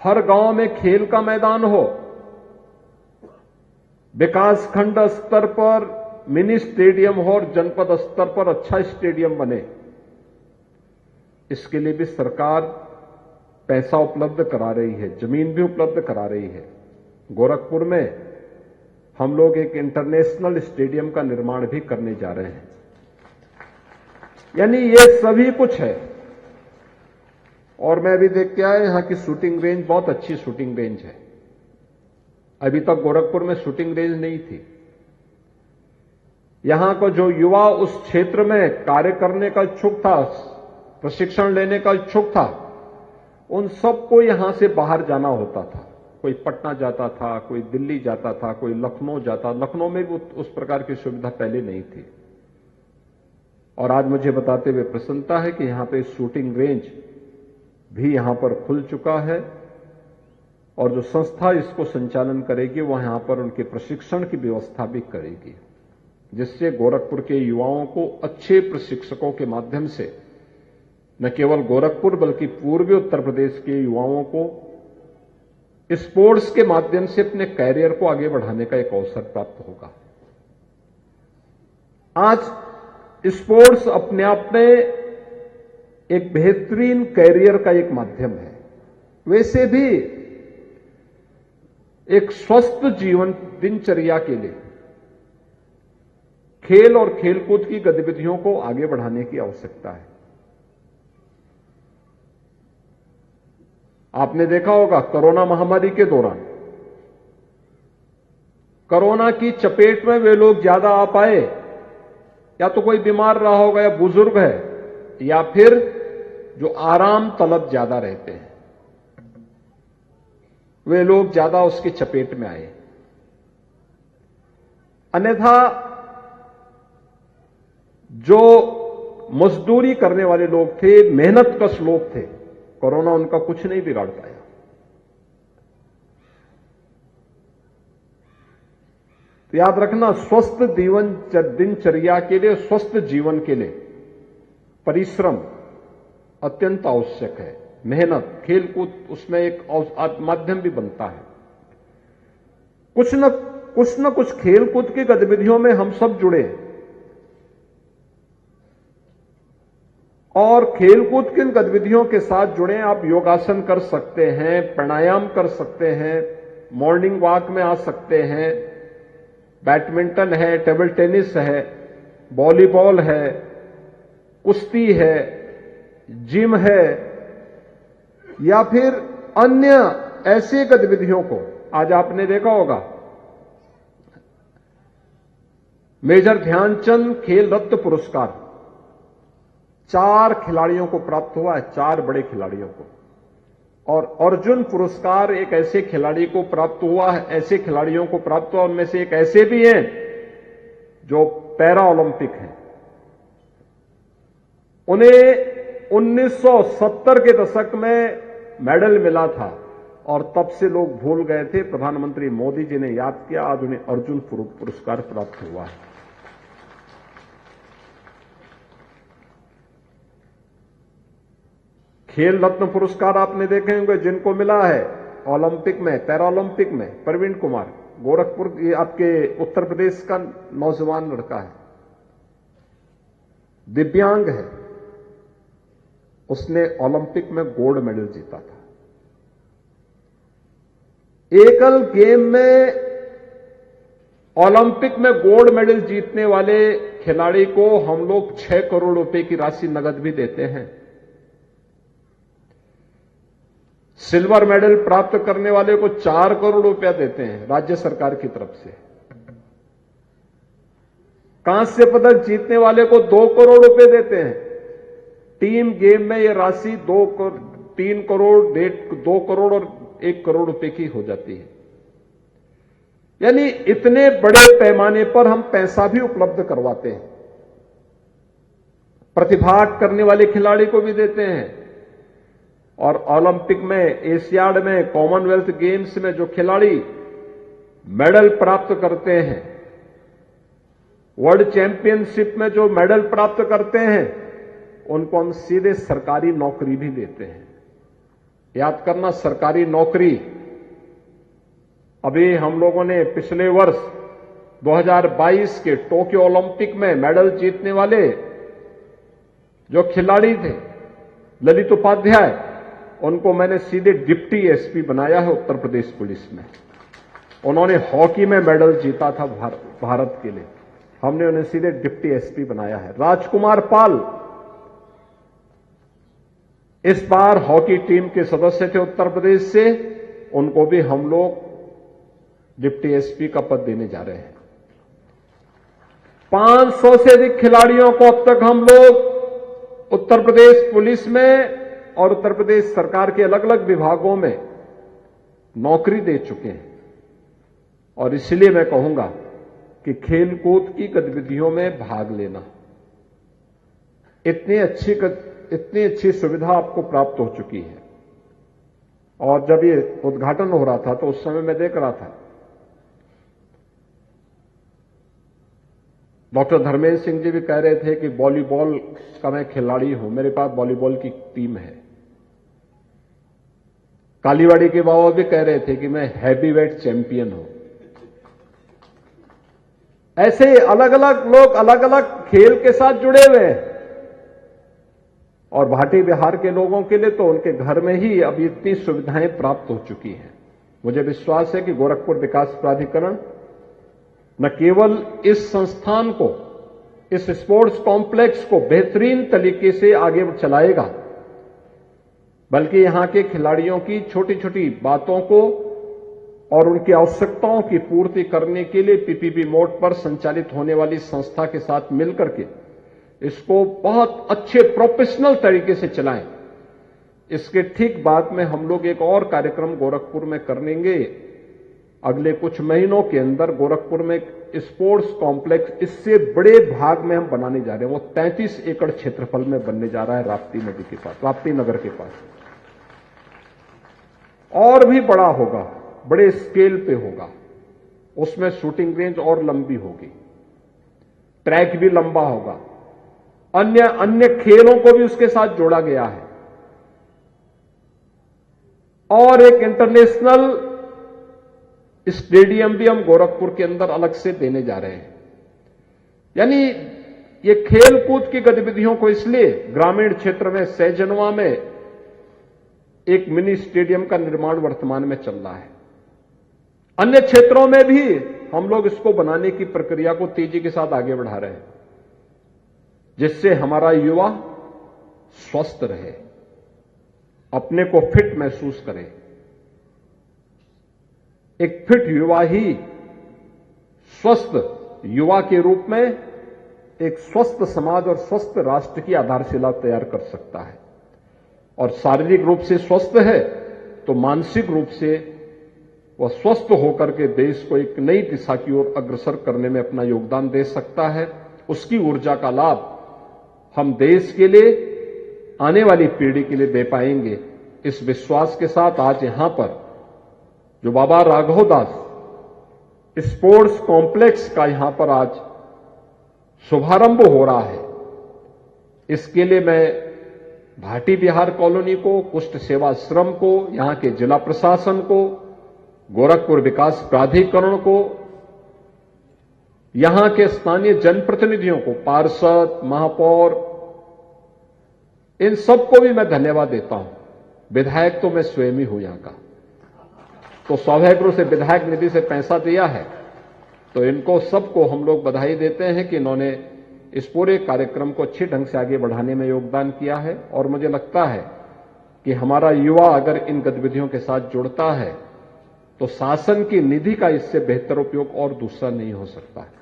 हर गांव में खेल का मैदान हो, विकासखंड स्तर पर मिनी स्टेडियम हो और जनपद स्तर पर अच्छा स्टेडियम बने। इसके लिए भी सरकार पैसा उपलब्ध करा रही है, जमीन भी उपलब्ध करा रही है। गोरखपुर में हम लोग एक इंटरनेशनल स्टेडियम का निर्माण भी करने जा रहे हैं। यानी ये सभी कुछ है। और मैं भी देख के आया, यहां की शूटिंग रेंज बहुत अच्छी शूटिंग रेंज है। अभी तक गोरखपुर में शूटिंग रेंज नहीं थी। यहां का जो युवा उस क्षेत्र में कार्य करने का इच्छुक था, प्रशिक्षण लेने का इच्छुक था, उन सबको यहां से बाहर जाना होता था। कोई पटना जाता था, कोई दिल्ली जाता था, कोई लखनऊ जाता। लखनऊ में भी उस प्रकार की सुविधा पहले नहीं थी। और आज मुझे बताते हुए प्रसन्नता है कि यहां पे शूटिंग रेंज भी यहां पर खुल चुका है और जो संस्था इसको संचालन करेगी वह यहां पर उनके प्रशिक्षण की व्यवस्था भी करेगी, जिससे गोरखपुर के युवाओं को अच्छे प्रशिक्षकों के माध्यम से न केवल गोरखपुर बल्कि पूर्वी उत्तर प्रदेश के युवाओं को स्पोर्ट्स के माध्यम से अपने कैरियर को आगे बढ़ाने का एक अवसर प्राप्त होगा। आज स्पोर्ट्स अपने आप में एक बेहतरीन कैरियर का एक माध्यम है। वैसे भी एक स्वस्थ जीवन दिनचर्या के लिए खेल और खेलकूद की गतिविधियों को आगे बढ़ाने की आवश्यकता है। आपने देखा होगा कोरोना महामारी के दौरान कोरोना की चपेट में वे लोग ज्यादा आ पाए, या तो कोई बीमार रहा होगा, या बुजुर्ग है, या फिर जो आराम तलब ज्यादा रहते हैं, वे लोग ज्यादा उसकी चपेट में आए। अन्यथा जो मजदूरी करने वाले लोग थे, मेहनतकश लोग थे, कोरोना उनका कुछ नहीं बिगाड़ पाया। तो याद रखना, स्वस्थ दिनचर्या के लिए, स्वस्थ जीवन के लिए परिश्रम अत्यंत आवश्यक है। मेहनत, खेलकूद उसमें एक माध्यम भी बनता है। कुछ न कुछ खेलकूद की गतिविधियों में हम सब जुड़े, और खेलकूद की गतिविधियों के साथ जुड़े। आप योगासन कर सकते हैं, प्राणायाम कर सकते हैं, मॉर्निंग वॉक में आ सकते हैं, बैडमिंटन है, टेबल टेनिस है, वॉलीबॉल है, कुश्ती है, जिम है, या फिर अन्य ऐसी गतिविधियों को। आज आपने देखा होगा मेजर ध्यानचंद खेल रत्न पुरस्कार 4 खिलाड़ियों को प्राप्त हुआ है, 4 बड़े खिलाड़ियों को। और अर्जुन पुरस्कार एक ऐसे खिलाड़ी को प्राप्त हुआ है, ऐसे खिलाड़ियों को प्राप्त हुआ, उनमें से एक ऐसे भी हैं जो पैरा ओलंपिक हैं। उन्हें 1970 के दशक में मेडल मिला था और तब से लोग भूल गए थे। प्रधानमंत्री मोदी जी ने याद किया, आज उन्हें अर्जुन पुरस्कार प्राप्त हुआ है। खेल रत्न पुरस्कार आपने देखे होंगे जिनको मिला है ओलंपिक में, पैरा ओलंपिक में। प्रवीण कुमार, गोरखपुर, ये आपके उत्तर प्रदेश का नौजवान लड़का है, दिव्यांग है, उसने ओलंपिक में गोल्ड मेडल जीता था। एकल गेम में ओलंपिक में गोल्ड मेडल जीतने वाले खिलाड़ी को हम लोग 6 करोड़ रुपए की राशि नगद भी देते हैं। सिल्वर मेडल प्राप्त करने वाले को 4 करोड़ रुपया देते हैं राज्य सरकार की तरफ से। कांस्य पदक जीतने वाले को 2 करोड़ रुपए देते हैं। टीम गेम में यह राशि 3 करोड़, 2 करोड़ और 1 करोड़ रुपए की हो जाती है। यानी इतने बड़े पैमाने पर हम पैसा भी उपलब्ध करवाते हैं। प्रतिभाग करने वाले खिलाड़ी को भी देते हैं। और ओलंपिक में, एशियाड में, कॉमनवेल्थ गेम्स में जो खिलाड़ी मेडल प्राप्त करते हैं, वर्ल्ड चैंपियनशिप में जो मेडल प्राप्त करते हैं, उनको हम सीधे सरकारी नौकरी भी देते हैं। याद करना, सरकारी नौकरी। अभी हम लोगों ने पिछले वर्ष 2022 के टोक्यो ओलंपिक में मेडल जीतने वाले जो खिलाड़ी थे, ललित उपाध्याय, उनको मैंने सीधे डिप्टी एसपी बनाया है उत्तर प्रदेश पुलिस में। उन्होंने हॉकी में मेडल जीता था भारत के लिए, हमने उन्हें सीधे डिप्टी एसपी बनाया है। राजकुमार पाल इस बार हॉकी टीम के सदस्य थे उत्तर प्रदेश से, उनको भी हम लोग डिप्टी एसपी का पद देने जा रहे हैं। 500 से अधिक खिलाड़ियों को अब तक हम लोग उत्तर प्रदेश पुलिस में और उत्तर प्रदेश सरकार के अलग अलग विभागों में नौकरी दे चुके हैं। और इसलिए मैं कहूंगा कि खेलकूद की गतिविधियों में भाग लेना, इतनी अच्छी सुविधा आपको प्राप्त हो चुकी है। और जब ये उद्घाटन हो रहा था तो उस समय मैं देख रहा था, डॉक्टर धर्मेंद्र सिंह जी भी कह रहे थे कि वॉलीबॉल का मैं खिलाड़ी हूं, मेरे पास वॉलीबॉल की टीम है। कालीवाड़ी के बाबा भी कह रहे थे कि मैं हैवीवेट चैंपियन हूं। ऐसे अलग अलग लोग अलग अलग खेल के साथ जुड़े हुए हैं। और भाटी बिहार के लोगों के लिए तो उनके घर में ही अब इतनी सुविधाएं प्राप्त हो चुकी हैं। मुझे विश्वास है कि गोरखपुर विकास प्राधिकरण न केवल इस संस्थान को, इस स्पोर्ट्स कॉम्प्लेक्स को बेहतरीन तरीके से आगे चलाएगा, बल्कि यहां के खिलाड़ियों की छोटी छोटी बातों को और उनकी आवश्यकताओं की पूर्ति करने के लिए पीपीपी मोड पर संचालित होने वाली संस्था के साथ मिलकर के इसको बहुत अच्छे प्रोफेशनल तरीके से चलाएं। इसके ठीक बाद में हम लोग एक और कार्यक्रम गोरखपुर में करेंगे। अगले कुछ महीनों के अंदर गोरखपुर में एक स्पोर्ट्स कॉम्प्लेक्स इससे बड़े भाग में हम बनाने जा रहे हैं। वो 33 एकड़ क्षेत्रफल में बनने जा रहा है, राप्ती नदी के पास, राप्ती नगर के पास। और भी बड़ा होगा, बड़े स्केल पे होगा। उसमें शूटिंग रेंज और लंबी होगी, ट्रैक भी लंबा होगा, अन्य खेलों को भी उसके साथ जोड़ा गया है। और एक इंटरनेशनल स्टेडियम भी हम गोरखपुर के अंदर अलग से देने जा रहे हैं। यानी ये खेल कूद की गतिविधियों को इसलिए ग्रामीण क्षेत्र में सैजनवा में एक मिनी स्टेडियम का निर्माण वर्तमान में चल रहा है। अन्य क्षेत्रों में भी हम लोग इसको बनाने की प्रक्रिया को तेजी के साथ आगे बढ़ा रहे हैं, जिससे हमारा युवा स्वस्थ रहे, अपने को फिट महसूस करे। एक फिट युवा ही स्वस्थ युवा के रूप में एक स्वस्थ समाज और स्वस्थ राष्ट्र की आधारशिला तैयार कर सकता है। और शारीरिक रूप से स्वस्थ है तो मानसिक रूप से वह स्वस्थ होकर के देश को एक नई दिशा की ओर अग्रसर करने में अपना योगदान दे सकता है। उसकी ऊर्जा का लाभ हम देश के लिए, आने वाली पीढ़ी के लिए दे पाएंगे। इस विश्वास के साथ आज यहां पर जो बाबा राघव दास स्पोर्ट्स कॉम्प्लेक्स का यहां पर आज शुभारंभ हो रहा है, इसके लिए मैं भाटी बिहार कॉलोनी को, कुष्ठ सेवाश्रम को, यहां के जिला प्रशासन को, गोरखपुर विकास प्राधिकरण को, यहां के स्थानीय जनप्रतिनिधियों को, पार्षद, महापौर, इन सबको भी मैं धन्यवाद देता हूं। विधायक तो मैं स्वयं ही हूं यहां का, तो स्वाभाविक रूप से विधायक निधि से पैसा दिया है, तो इनको सबको हम लोग बधाई देते हैं कि इन्होंने इस पूरे कार्यक्रम को अच्छे ढंग से आगे बढ़ाने में योगदान किया है। और मुझे लगता है कि हमारा युवा अगर इन गतिविधियों के साथ जुड़ता है तो शासन की निधि का इससे बेहतर उपयोग और दूसरा नहीं हो सकता है।